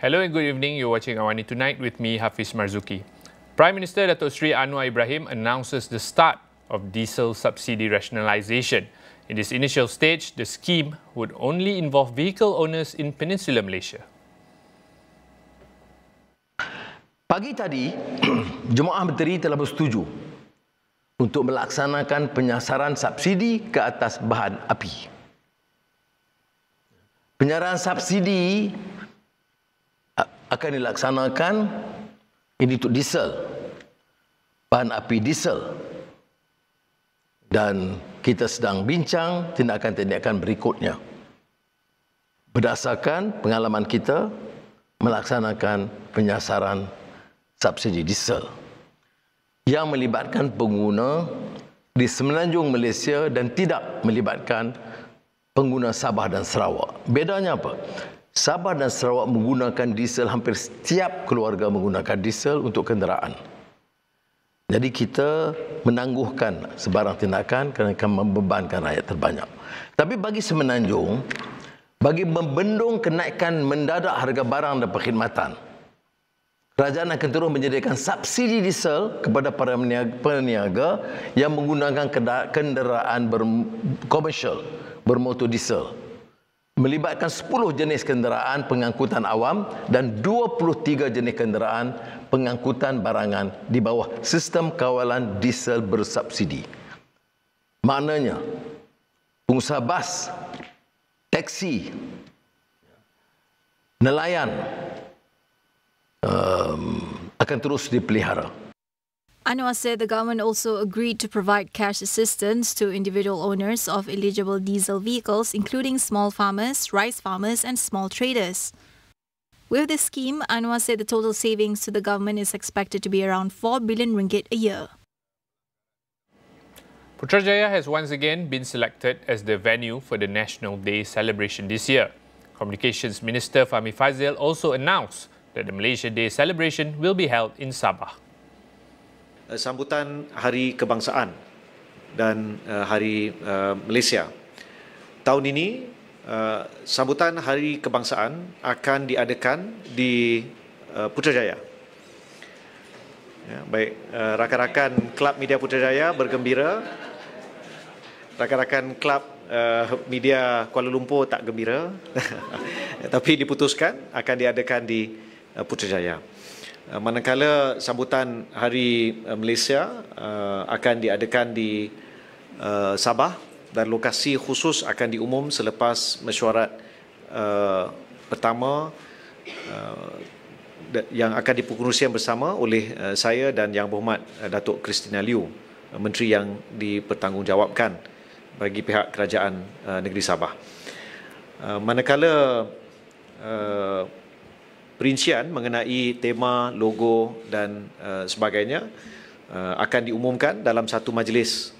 Hello and good evening. You're watching AWANI Tonight with me, Hafiz Marzukhi. Prime Minister Datuk Seri Anwar Ibrahim announces the start of diesel subsidy rationalisation. In this initial stage, the scheme would only involve vehicle owners in Peninsular Malaysia. Pagi tadi, Jemaah Menteri telah bersetuju untuk melaksanakan penyasaran subsidi ke atas bahan api. Penyasaran subsidi akan dilaksanakan ini untuk diesel, bahan api diesel, dan kita sedang bincang tindakan-tindakan berikutnya berdasarkan pengalaman kita melaksanakan penyasaran subsidi diesel yang melibatkan pengguna di semenanjung Malaysia dan tidak melibatkan pengguna Sabah dan Sarawak. Bedanya apa? Sabah dan Sarawak menggunakan diesel, hampir setiap keluarga menggunakan diesel untuk kenderaan. Jadi kita menangguhkan sebarang tindakan kerana akan membebankan rakyat terbanyak. Tapi bagi semenanjung, bagi membendung kenaikan mendadak harga barang dan perkhidmatan, kerajaan akan terus menyediakan subsidi diesel kepada para peniaga yang menggunakan kenderaan komersial bermotor diesel, melibatkan 10 jenis kenderaan pengangkutan awam dan 23 jenis kenderaan pengangkutan barangan di bawah sistem kawalan diesel bersubsidi. Maknanya, pengusaha bas, teksi, nelayan akan terus dipelihara. Anwar said the government also agreed to provide cash assistance to individual owners of eligible diesel vehicles, including small farmers, rice farmers and small traders. With this scheme, Anwar said the total savings to the government is expected to be around 4 billion ringgit a year. Putrajaya has once again been selected as the venue for the National Day celebration this year. Communications Minister Fahmi Fadzil also announced that the Malaysia Day celebration will be held in Sabah. Sambutan Hari Kebangsaan dan Hari Malaysia. Tahun ini, sambutan Hari Kebangsaan akan diadakan di Putrajaya. Ya, baik, rakan-rakan Kelab Media Putrajaya bergembira. Rakan-rakan Kelab Media Kuala Lumpur tak gembira. Tapi diputuskan akan diadakan di Putrajaya. Manakala sambutan Hari Malaysia akan diadakan di Sabah dan lokasi khusus akan diumum selepas mesyuarat pertama yang akan dipengerusian bersama oleh saya dan Yang Berhormat Datuk Christina Liu, Menteri yang dipertanggungjawabkan bagi pihak Kerajaan Negeri Sabah. Manakala perincian mengenai tema, logo dan sebagainya akan diumumkan dalam satu majlis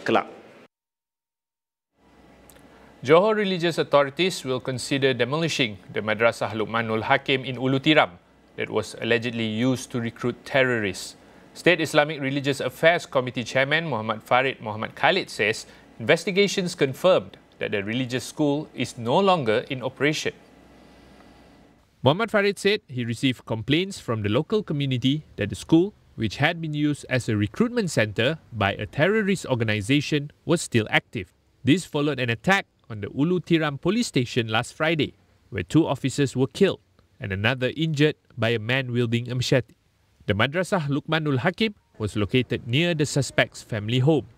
kelab. Johor religious authorities will consider demolishing the Madrasah Luqmanul Hakim in Ulu Tiram that was allegedly used to recruit terrorists. State Islamic Religious Affairs Committee Chairman Muhammad Farid Muhammad Khalid says investigations confirmed that the religious school is no longer in operation. Muhammad Farid said he received complaints from the local community that the school, which had been used as a recruitment center by a terrorist organization, was still active. This followed an attack on the Ulu Tiram police station last Friday, where 2 officers were killed and another injured by a man wielding a machete. The Madrasah Luqmanul Hakim was located near the suspect's family home.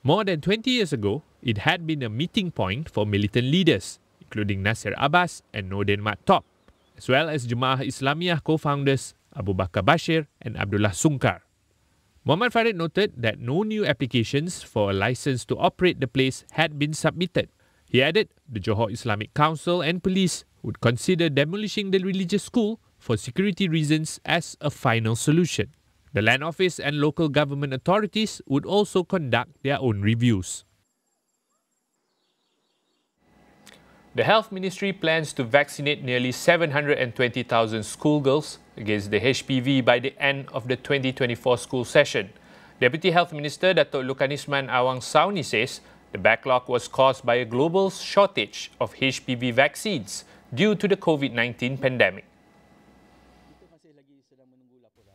More than 20 years ago, it had been a meeting point for militant leaders, including Nasir Abbas and Nordin Mat Top, as well as Jemaah Islamiyah co-founders Abu Bakar Bashir and Abdullah Sungkar. Muhammad Farid noted that no new applications for a license to operate the place had been submitted. He added the Johor Islamic Council and police would consider demolishing the religious school for security reasons as a final solution. The Land Office and local government authorities would also conduct their own reviews. The Health Ministry plans to vaccinate nearly 720,000 schoolgirls against the HPV by the end of the 2024 school session. Deputy Health Minister Datuk Lukanisman Awang Sauni says the backlog was caused by a global shortage of HPV vaccines due to the COVID-19 pandemic.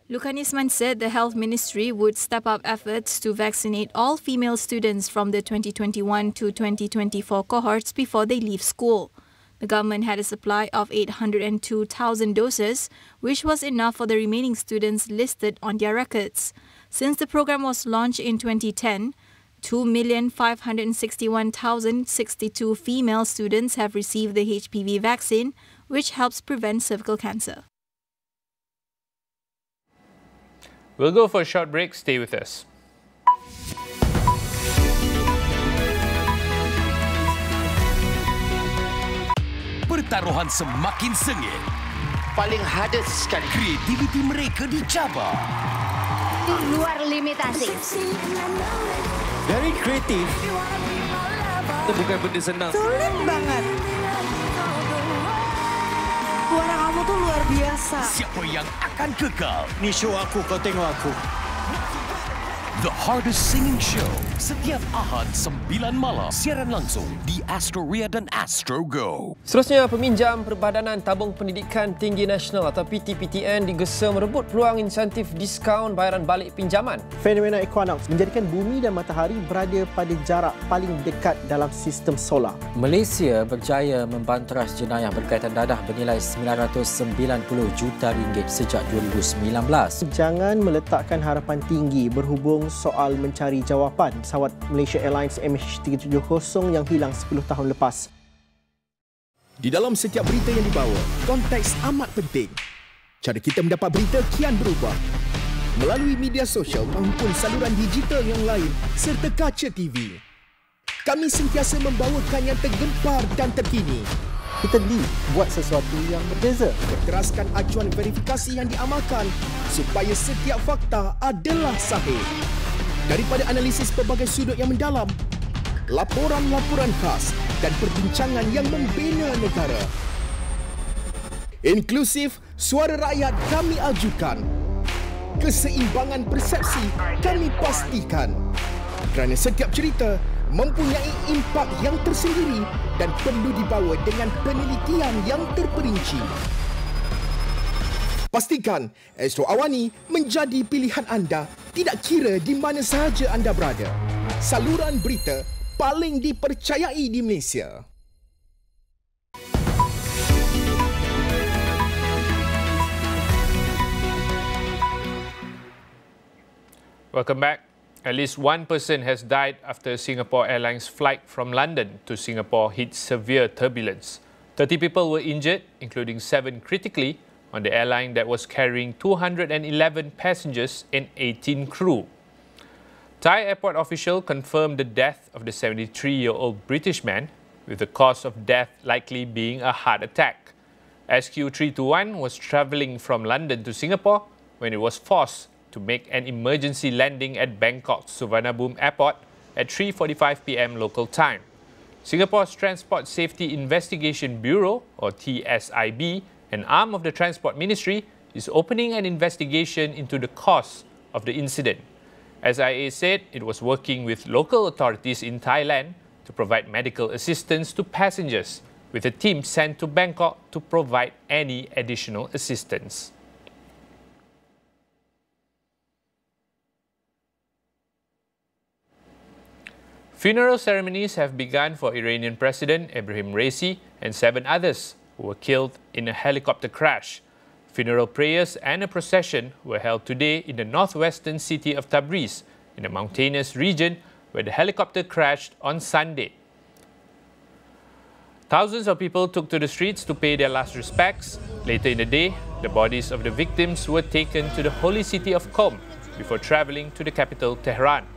Lukanisman said the Health Ministry would step up efforts to vaccinate all female students from the 2021 to 2024 cohorts before they leave school. The government had a supply of 802,000 doses, which was enough for the remaining students listed on their records. Since the program was launched in 2010, 2,561,062 female students have received the HPV vaccine, which helps prevent cervical cancer. We'll go for a short break. Stay with us. Pertaruhan semakin sengit. Paling hadas sekali. Kreativiti mereka dicabar. Luar limitasi. Very kreatif. Itu bukan benda senang. Sulit banget. Suara kamu tuh luar biasa. Siapa yang akan kekal? Ni show aku, kau tengok aku. The Hardest Singing Show. Setiap Ahad 9 malam. Siaran langsung di Astro dan Astro Go. Seterusnya, peminjam Perbadanan Tabung Pendidikan Tinggi Nasional atau PTPTN digesa merebut peluang insentif diskaun bayaran balik pinjaman. Fenomena equinox menjadikan bumi dan matahari berada pada jarak paling dekat dalam sistem solar. Malaysia berjaya membanteras jenayah berkaitan dadah bernilai 990 juta ringgit sejak 2019. Jangan meletakkan harapan tinggi berhubung soal mencari jawapan pesawat Malaysia Airlines MH370 yang hilang 10 tahun lepas. Di dalam setiap berita yang dibawa, konteks amat penting. Cara kita mendapat berita kian berubah. Melalui media sosial maupun saluran digital yang lain serta kaca TV. Kami sentiasa membawakan yang tergempar dan terkini. Kita buat sesuatu yang berbeza. Berteraskan acuan verifikasi yang diamalkan supaya setiap fakta adalah sahih. Daripada analisis pelbagai sudut yang mendalam, laporan-laporan khas dan perbincangan yang membina negara. Inklusif, suara rakyat kami ajukan. Keseimbangan persepsi kami pastikan. Kerana setiap cerita mempunyai impak yang tersendiri dan perlu dibawa dengan penelitian yang terperinci. Pastikan Astro AWANI menjadi pilihan anda tidak kira di mana sahaja anda berada. Saluran berita paling dipercayai di Malaysia. Welcome back. At least one person has died after Singapore Airlines flight from London to Singapore hit severe turbulence. 30 people were injured, including 7 critically, on the airline that was carrying 211 passengers and 18 crew. Thai airport official confirmed the death of the 73-year-old British man, with the cause of death likely being a heart attack. SQ321 was travelling from London to Singapore when it was forced to make an emergency landing at Bangkok's Suvarnabhumi Airport at 3:45 p.m. local time. Singapore's Transport Safety Investigation Bureau, or TSIB, an arm of the Transport Ministry, is opening an investigation into the cause of the incident. SIA said it was working with local authorities in Thailand to provide medical assistance to passengers, with a team sent to Bangkok to provide any additional assistance. Funeral ceremonies have begun for Iranian President Ebrahim Raisi and 7 others who were killed in a helicopter crash. Funeral prayers and a procession were held today in the northwestern city of Tabriz, in a mountainous region where the helicopter crashed on Sunday. Thousands of people took to the streets to pay their last respects. Later in the day, the bodies of the victims were taken to the holy city of Qom before travelling to the capital, Tehran.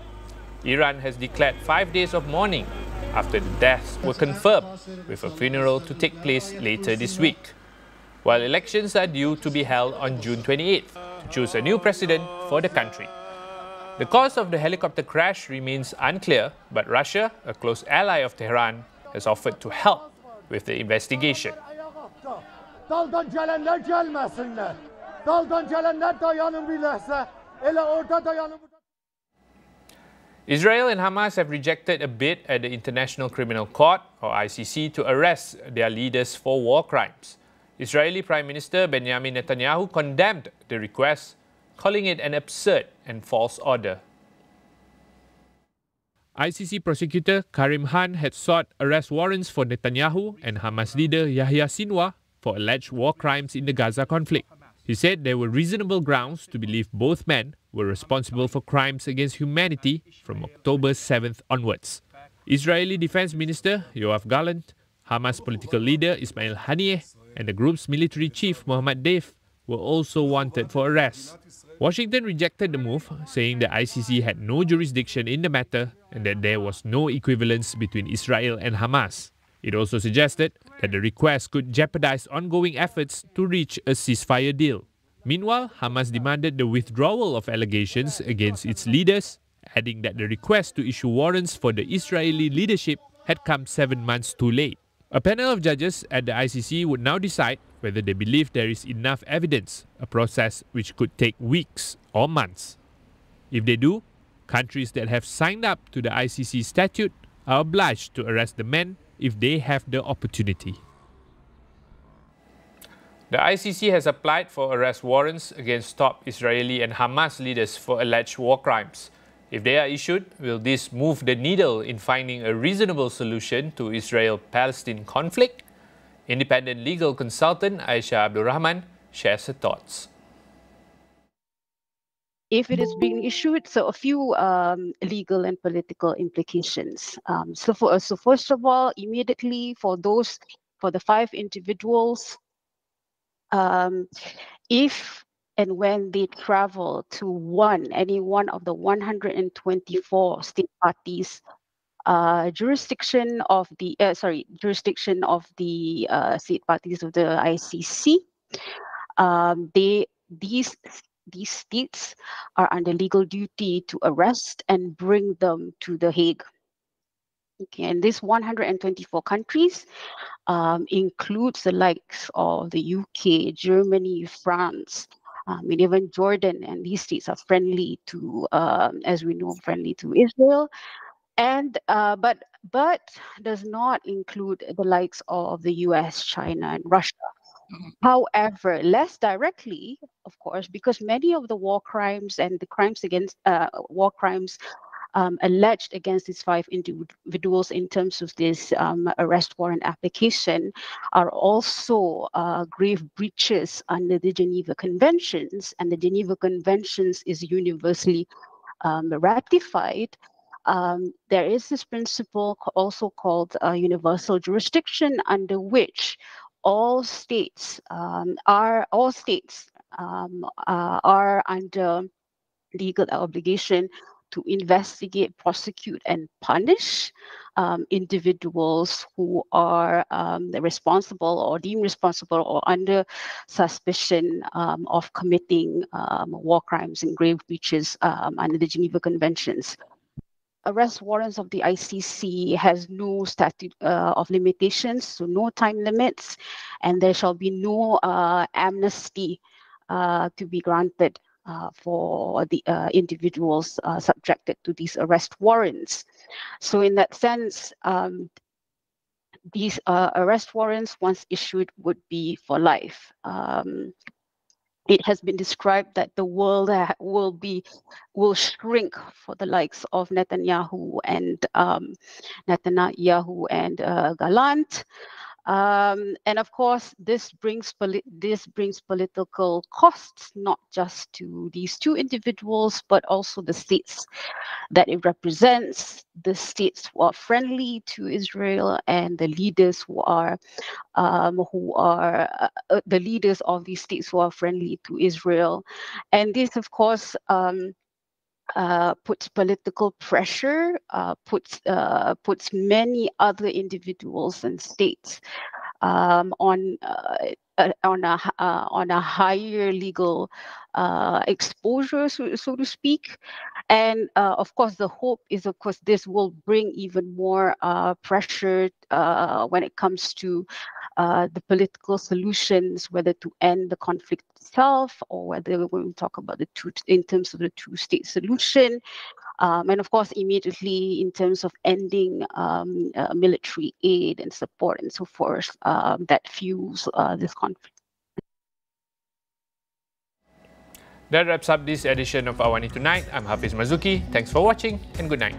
Iran has declared 5 days of mourning after the deaths were confirmed, with a funeral to take place later this week, while elections are due to be held on June 28th to choose a new president for the country. The cause of the helicopter crash remains unclear, but Russia, a close ally of Tehran, has offered to help with the investigation. Israel and Hamas have rejected a bid at the International Criminal Court, or ICC, to arrest their leaders for war crimes. Israeli Prime Minister Benjamin Netanyahu condemned the request, calling it an absurd and false order. ICC prosecutor Karim Khan had sought arrest warrants for Netanyahu and Hamas leader Yahya Sinwar for alleged war crimes in the Gaza conflict. He said there were reasonable grounds to believe both men were responsible for crimes against humanity from October 7th onwards. Israeli Defense Minister Yoav Gallant, Hamas political leader Ismail Haniyeh, and the group's military chief Mohammad Deif were also wanted for arrest. Washington rejected the move, saying the ICC had no jurisdiction in the matter and that there was no equivalence between Israel and Hamas. It also suggested that the request could jeopardize ongoing efforts to reach a ceasefire deal. Meanwhile, Hamas demanded the withdrawal of allegations against its leaders, adding that the request to issue warrants for the Israeli leadership had come 7 months too late. A panel of judges at the ICC would now decide whether they believe there is enough evidence, a process which could take weeks or months. If they do, countries that have signed up to the ICC statute are obliged to arrest the men if they have the opportunity. The ICC has applied for arrest warrants against top Israeli and Hamas leaders for alleged war crimes. If they are issued, will this move the needle in finding a reasonable solution to Israel-Palestine conflict? Independent legal consultant Aisha Abdul Rahman shares her thoughts. If it is being issued, so a few legal and political implications. So first of all, immediately for the 5 individuals, if and when they travel to any one of the 124 state parties, jurisdiction of the state parties of the ICC, these states are under legal duty to arrest and bring them to The Hague. Okay, and these 124 countries includes the likes of the UK, Germany, France, and even Jordan, and these states are friendly to, as we know, friendly to Israel, and but does not include the likes of the US, China, and Russia. However, less directly, of course, because many of the war crimes and the crimes against war crimes alleged against these 5 individuals in terms of this arrest warrant application are also grave breaches under the Geneva Conventions, and the Geneva Conventions is universally ratified. There is this principle also called universal jurisdiction, under which all states are under legal obligation to investigate, prosecute, and punish individuals who are responsible or deemed responsible or under suspicion of committing war crimes and grave breaches under the Geneva Conventions. Arrest warrants of the ICC has no statute of limitations, so no time limits, and there shall be no amnesty to be granted for the individuals subjected to these arrest warrants. So in that sense, these arrest warrants, once issued, would be for life. It has been described that the world will shrink for the likes of Netanyahu and Gallant. And of course, this brings political costs, not just to these 2 individuals, but also the states that it represents, the states who are friendly to Israel, and the leaders the leaders of these states who are friendly to Israel. And this, of course, puts political pressure, puts many other individuals and states on a higher legal exposure, so to speak. And of course, the hope is, of course, this will bring even more pressure when it comes to the political solutions, whether to end the conflict itself or whether we talk about in terms of the 2-state solution. And of course, immediately in terms of ending military aid and support and so forth that fuels this conflict. That wraps up this edition of AWANI Tonight. I'm Hafiz Marzukhi. Thanks for watching and good night.